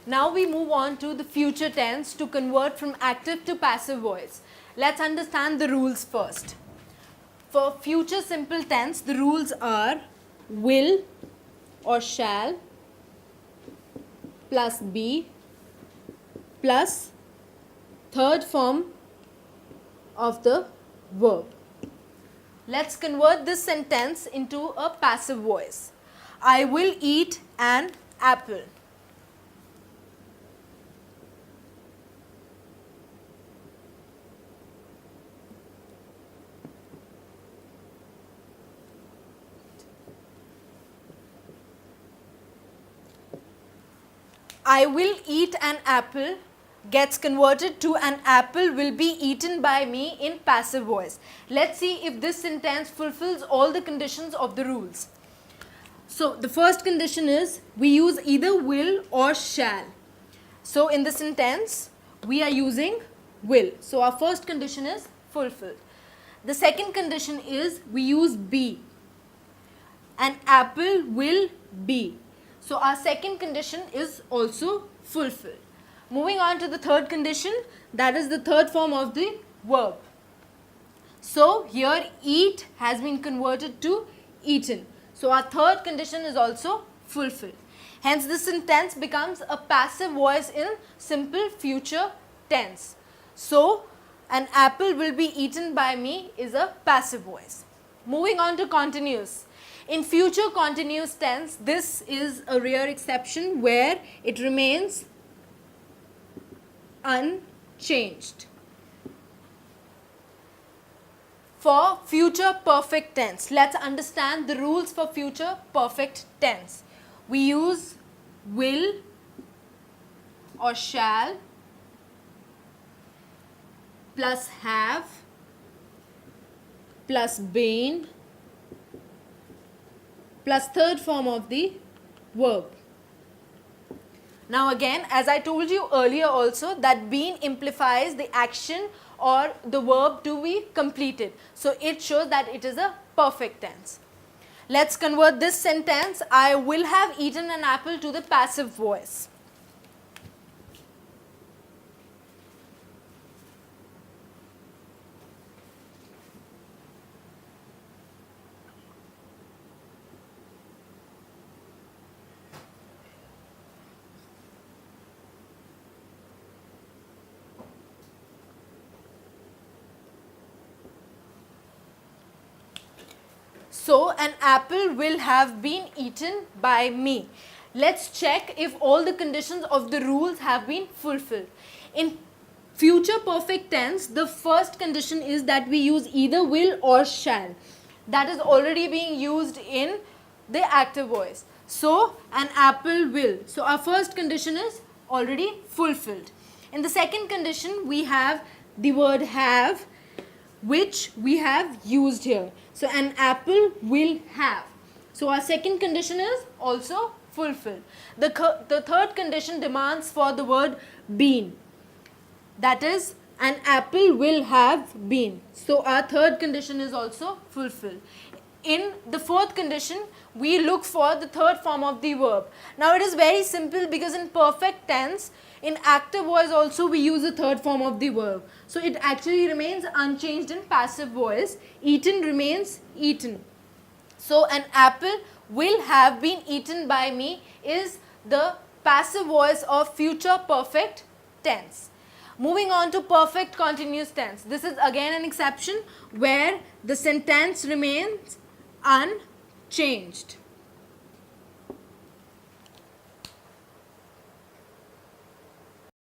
Now we move on to the future tense to convert from active to passive voice. Let's understand the rules first. For future simple tense, the rules are will or shall plus be plus third form of the verb. Let's convert this sentence into a passive voice. I will eat an apple. I will eat an apple gets converted to an apple will be eaten by me in passive voice. Let's see if this sentence fulfills all the conditions of the rules. So the first condition is we use either will or shall. So in the sentence we are using will. So our first condition is fulfilled. The second condition is we use be. An apple will be. So our second condition is also fulfilled. Moving on to the third condition, that is the third form of the verb. So here eat has been converted to eaten. So our third condition is also fulfilled. Hence this sentence becomes a passive voice in simple future tense. So an apple will be eaten by me is a passive voice. Moving on to continuous. In future continuous tense, this is a rare exception where it remains unchanged. For future perfect tense, let's understand the rules for future perfect tense. We use will or shall plus have plus been plus third form of the verb. Now again, as I told you earlier also, that been implies the action or the verb to be completed. So it shows that it is a perfect tense. Let's convert this sentence, I will have eaten an apple, to the passive voice. So an apple will have been eaten by me. Let's check if all the conditions of the rules have been fulfilled. In future perfect tense, the first condition is that we use either will or shall. That is already being used in the active voice. So an apple will. So our first condition is already fulfilled. In the second condition, we have the word have, which we have used here. So an apple will have. So our second condition is also fulfilled. The third condition demands for the word been. That is, an apple will have been. So our third condition is also fulfilled. In the fourth condition, we look for the third form of the verb. Now it is very simple because in perfect tense, in active voice also we use the third form of the verb. So it actually remains unchanged in passive voice. Eaten remains eaten. So an apple will have been eaten by me is the passive voice of future perfect tense. Moving on to perfect continuous tense. This is again an exception where the sentence remains unchanged.